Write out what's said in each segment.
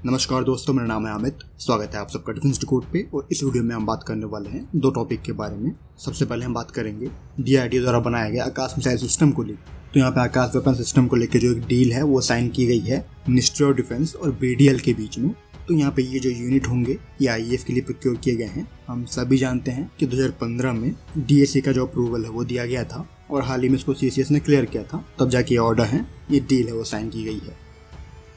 नमस्कार दोस्तों, मेरा नाम है अमित। स्वागत है आप सबका डिफेंस डिकोड पे। और इस वीडियो में हम बात करने वाले हैं दो टॉपिक के बारे में। सबसे पहले हम बात करेंगे DRDO द्वारा बनाया गया आकाश मिसाइल सिस्टम को लेकर। तो यहाँ पे आकाश वेपन सिस्टम को लेकर जो एक डील है वो साइन की गई है मिनिस्ट्री ऑफ डिफेंस और BDL के बीच में। तो यहाँ पे ये जो यूनिट होंगे ये IAF के लिए प्रोक्योर किए गए हैं। हम सभी जानते हैं कि 2015 में DAC का जो अप्रूवल है वो दिया गया था और हाल ही में इसको CCS ने क्लियर किया था, तब जाके ऑर्डर है, ये डील है वो साइन की गई है।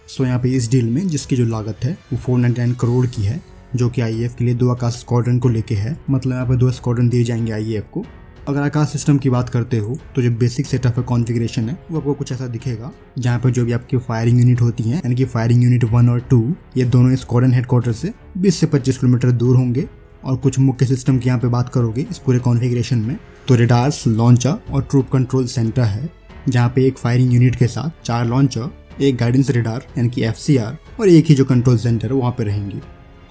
सो यहाँ पे इस डील में जिसकी जो लागत है वो 499 करोड़ की है, जो कि IAF के लिए 2 आकाश स्क्वाड्रन को लेके है। मतलब यहाँ पे 2 स्क्वाड्रन दिए जाएंगे IAF को। अगर आकाश सिस्टम की बात करते हो तो जो बेसिक सेटअप है, कॉन्फ़िगरेशन है, वो आपको कुछ ऐसा दिखेगा, जहाँ पे जो भी आपकी फायरिंग यूनिट होती है, यानी कि फायरिंग यूनिट 1 और 2, ये दोनों स्क्वाड्रन हेडक्वार्टर से 20 से 25 किलोमीटर दूर होंगे। और कुछ मुख्य सिस्टम की यहाँ पे बात करोगे इस पूरे कॉन्फ़िगरेशन में, तो रेडार्स, लॉन्चर और ट्रूप कंट्रोल सेंटर है, जहाँ पे एक फायरिंग यूनिट के साथ 4 लॉन्चर, एक गाइडेंस रेडार यानी कि FCR और एक ही जो कंट्रोल सेंटर है वहाँ पे रहेंगे।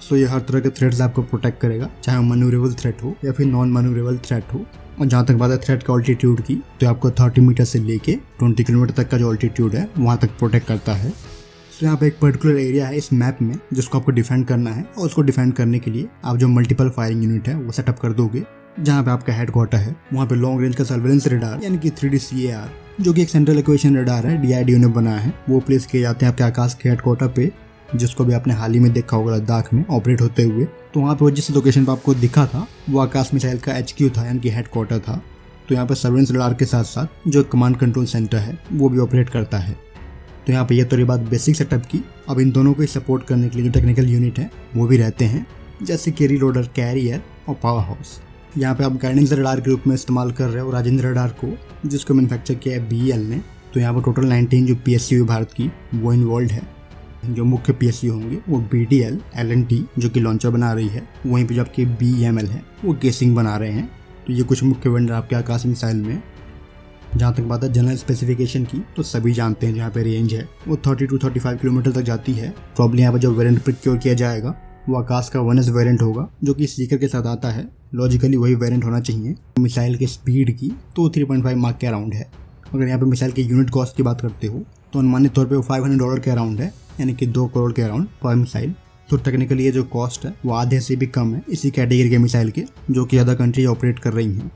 सो ये हर तरह के थ्रेट से आपको प्रोटेक्ट करेगा, चाहे मैन्यूरेबल थ्रेट हो या फिर नॉन मैन्यूरेबल थ्रेट हो। और जहाँ तक बात है थ्रेट का ऑल्टीट्यूड की, तो आपको 30 मीटर से लेके 20 किलोमीटर तक का जो ऑल्टीट्यूड है वहाँ तक प्रोटेक्ट करता है। तो यहाँ पे एक पर्टिकुलर एरिया है इस मैप में जिसको आपको डिफेंड करना है, और उसको डिफेंड करने के लिए आप जो मल्टीपल फायरिंग यूनिट है वो सेटअप कर दोगे। जहाँ पे आपका हेडक्वार्टर है वहाँ पे लॉन्ग रेंज का सर्वेलेंस रेडार यानी कि 3D CAR, जो कि एक सेंट्रल इक्वेशन रेडार है, DRDO ने बनाया है, वो प्लेस किए जाते हैं आपके आकाश के हेडक्वार्टर पे, जिसको भी आपने हाल ही में देखा होगा लद्दाख में ऑपरेट होते हुए। तो वहाँ पे जिस लोकेशन पे आपको दिखा था वो आकाश मिसाइल का HQ था, यानी कि हेडक्वार्टर था। तो यहाँ पे सर्वेलेंस रेडार के साथ साथ जो कमांड कंट्रोल सेंटर है वो भी ऑपरेट करता है। तो यहाँ पे ये तो रही बात बेसिक सेटअप की। अब इन दोनों को सपोर्ट करने के लिए जो टेक्निकल यूनिट है वो भी रहते हैं, जैसे कि रीलोडर, कैरियर और पावर हाउस। यहाँ पे आप गाइडेंस रडार के रूप में इस्तेमाल कर रहे हो राजेंद्र रडार को, जिसको मैन्युफैक्चर किया है BEL ने। तो यहाँ पर टोटल 19 जो PSU है भारत की वो इन्वॉल्व है। जो मुख्य PSU होंगे वो BDL, L&T जो कि लॉन्चर बना रही है, वहीं पे जो आपके BEML है वो केसिंग बना रहे हैं। तो ये कुछ मुख्य वेंडर आपके आकाश मिसाइल में। जहाँ तक बात है जनरल स्पेसिफिकेशन की, तो सभी जानते हैं जहाँ पे रेंज है वो 30 to 35 किलोमीटर तक जाती है। प्रॉब्लम यहाँ पर जो वेरिएंट प्रोक्योर किया जाएगा वो आकाश का 1S वेरिएंट होगा, जो कि सीकर के साथ आता है। लॉजिकली वही वेरिएंट होना चाहिए। मिसाइल के स्पीड की तो 3.5 मार्क के अराउंड है। अगर यहाँ पे मिसाइल के यूनिट कॉस्ट की बात करते हो तो अनुमानित तौर पे वो $500 के अराउंड है, यानी कि 2 करोड़ के अराउंड पर मिसाइल। तो टेक्निकली ये जो कॉस्ट है वो आधे से भी कम है इसी कैटेगरी के मिसाइल के, जो कि ज़्यादा कंट्री ऑपरेट कर रही हैं।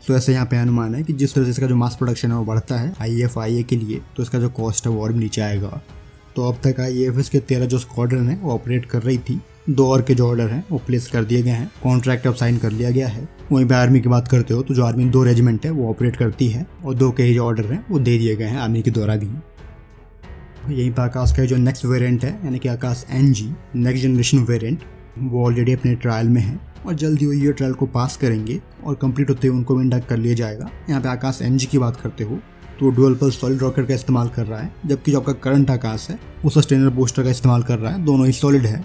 तो ऐसे यहाँ पे अनुमान है कि जिस तरह से इसका जो मास प्रोडक्शन है वो बढ़ता है IAF IA के लिए, तो इसका जो कॉस्ट है वो और भी नीचे आएगा। तो अब तक IAF के 13 जो स्क्वाड्रन है वो ऑपरेट कर रही थी। 2 और के जो ऑर्डर हैं वो प्लेस कर दिए गए हैं, कॉन्ट्रैक्ट अब साइन कर लिया गया है। वहीं पे आर्मी की बात करते हो तो जो आर्मी 2 रेजिमेंट है वो ऑपरेट करती है, और 2 के ही जो ऑर्डर हैं वो दे दिए गए हैं आर्मी के द्वारा भी। यहीं पर आकाश का जो नेक्स्ट वेरिएंट है, यानी कि आकाश NG नेक्स्ट जनरेशन वेरिएंट, वो ऑलरेडी अपने ट्रायल में है और जल्दी ही ये ट्रायल को पास करेंगे और कंप्लीट होते हुए उनको इंडक्ट कर लिया जाएगा। यहाँ पे आकाश NG की बात करते हो तो डुअल पल्स सॉलिड रॉकेट का इस्तेमाल कर रहा है, जबकि जो आपका करंट आकाश है वो सस्टेनर बूस्टर का इस्तेमाल कर रहा है। दोनों ही सॉलिड है।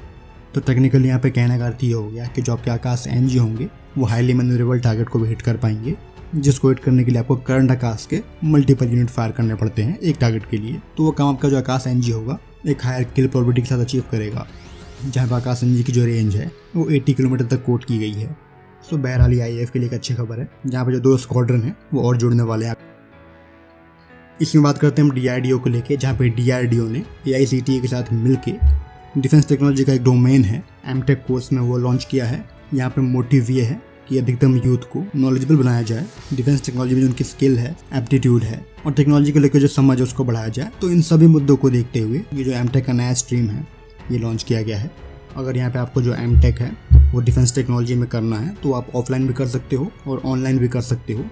तो टेक्निकली यहाँ पे कहने का अर्थ ये हो गया कि जो आपके आकाश NG होंगे वो हाईली मैन्यूरेबल टारगेट को भी हिट कर पाएंगे, जिसको हिट करने के लिए आपको करंट आकाश के मल्टीपल यूनिट फायर करने पड़ते हैं एक टारगेट के लिए। तो वो काम आपका जो आकाश NG होगा एक हायर किल प्रोबेबिलिटी के साथ अचीव करेगा, जहाँ पर आकाश NG की जो रेंज है वो 80 किलोमीटर तक कोट की गई है। सो बहरहाल IAF के लिए एक अच्छी खबर है, जहाँ पे जो 2 स्क्वाड्रन है वो और जुड़ने वाले हैं। इसमें बात करते हैं हम DRDO को लेके, जहाँ पे DRDO ने AICTE के साथ मिलके डिफेंस टेक्नोलॉजी का एक डोमेन है MTech कोर्स में वो लॉन्च किया है। यहाँ पे मोटिव ये है कि अधिकतम यूथ को नॉलेजेबल बनाया जाए, डिफेंस टेक्नोलॉजी में जो उनकी स्किल है, एप्टीट्यूड है और टेक्नोलॉजी को लेकर जो समझ है उसको बढ़ाया जाए। तो इन सभी मुद्दों को देखते हुए ये जो MTech का नया स्ट्रीम है ये लॉन्च किया गया है। अगर यहाँ पे आपको जो MTech है वो डिफेंस टेक्नोलॉजी में करना है तो आप ऑफलाइन भी कर सकते हो और ऑनलाइन भी कर सकते हो।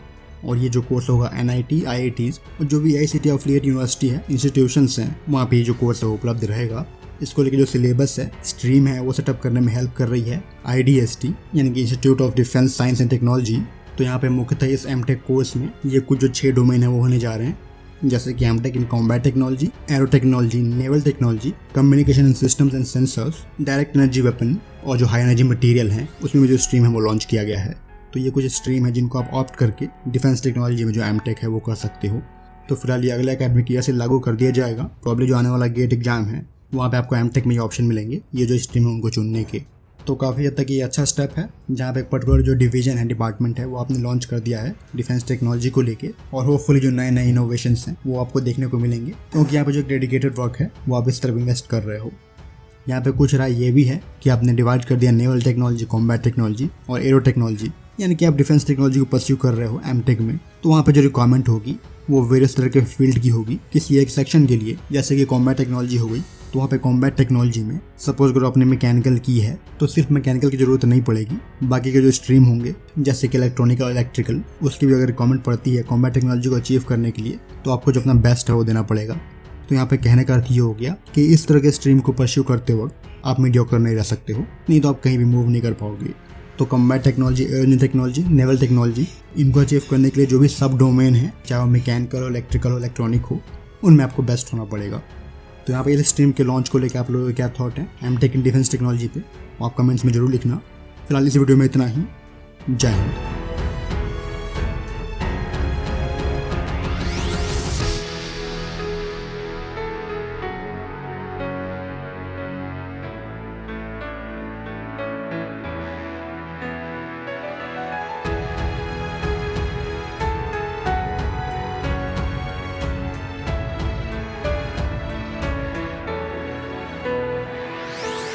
और ये जो कोर्स होगा NIT, IITs और जो भी AICTE एफिलिएट यूनिवर्सिटी है, इंस्टीट्यूशंस हैं, वहाँ पे जो कोर्स है वो उपलब्ध रहेगा। इसको लेकर जो सिलेबस है, स्ट्रीम है, वो सेटअप करने में हेल्प कर रही है IDST, यानी कि institute of defence science and technology. तो यहाँ पे मुख्यतः इस MTech कोर्स में ये कुछ जो 6 डोमेन है वो होने जा रहे हैं, जैसे कि MTech in combat technology, arrow technology, naval technology, communication systems and sensors, direct energy weapon और जो हाई एनर्जी मटेरियल है उसमें भी जो स्ट्रीम है वो लॉन्च किया गया है। तो ये कुछ स्ट्रीम है जिनको आप ऑप्ट करके डिफेंस टेक्नोलॉजी में जो MTech है वो कर सकते हो। तो फिलहाल ये अगले एकेडमिक ईयर से लागू कर दिया जाएगा। प्रॉब्लम जो आने वाला गेट एग्जाम है वहाँ पे आपको MTech में ये ऑप्शन मिलेंगे, ये जो स्ट्रीम है उनको चुनने के। तो काफ़ी हद तक ये अच्छा स्टेप है, जहाँ पे एक पर्टिकुलर जो डिवीजन है, डिपार्टमेंट है, वो आपने लॉन्च कर दिया है डिफेंस टेक्नोलॉजी को लेके। और होपफुली जो नए नए इनोवेशंस हैं वो आपको देखने को मिलेंगे, क्योंकि यहाँ पे जो डेडिकेटेड वर्क है वो आप इस तरफ इन्वेस्ट कर रहे हो। यहाँ पे कुछ राय ये भी है कि आपने डिवाइड कर दिया नेवल टेक्नोलॉजी, कॉम्बैट टेक्नोलॉजी और एरो टेक्नोलॉजी, यानी कि आप डिफेंस टेक्नोलॉजी को परस्यू कर रहे हो एमटेक में, तो वहाँ पे जो रिक्वायरमेंट होगी वो वेरियस तरह के फील्ड की होगी किसी एक सेक्शन के लिए। जैसे कि कॉम्बैट टेक्नोलॉजी हो गई, तो वहाँ पे कॉम्बैट टेक्नोलॉजी में सपोज अगर आपने मैकेनिकल की है तो सिर्फ मैकेनिकल की ज़रूरत नहीं पड़ेगी, बाकी के जो स्ट्रीम होंगे जैसे कि इलेक्ट्रॉनिक और इलेक्ट्रिकल, उसकी भी अगर रिक्वायरमेंट पड़ती है कॉम्बैट टेक्नोलॉजी को अचीव करने के लिए, तो आपको जो अपना बेस्ट है वो देना पड़ेगा। तो यहाँ पे कहने का अर्थ ये हो गया कि इस तरह के स्ट्रीम को परस्यू करते वक्त आप मीडियोकर नहीं रह सकते हो, नहीं तो आप कहीं भी मूव नहीं कर पाओगे। तो combat technology, arrow technology, naval technology, इनको अचीव करने के लिए जो भी सब डोमेन है, चाहे वो मैकेनिकल हो, इलेक्ट्रिकल हो, इलेक्ट्रॉनिक हो, उनमें आपको बेस्ट होना पड़ेगा। तो यहाँ पे इस स्ट्रीम के लॉन्च को लेकर आप लोगों का क्या थॉट है एमटेक इन डिफेंस टेक्नोलॉजी पे, आप कमेंट्स में जरूर लिखना। फिलहाल इस वीडियो में इतना ही। जय हिंद।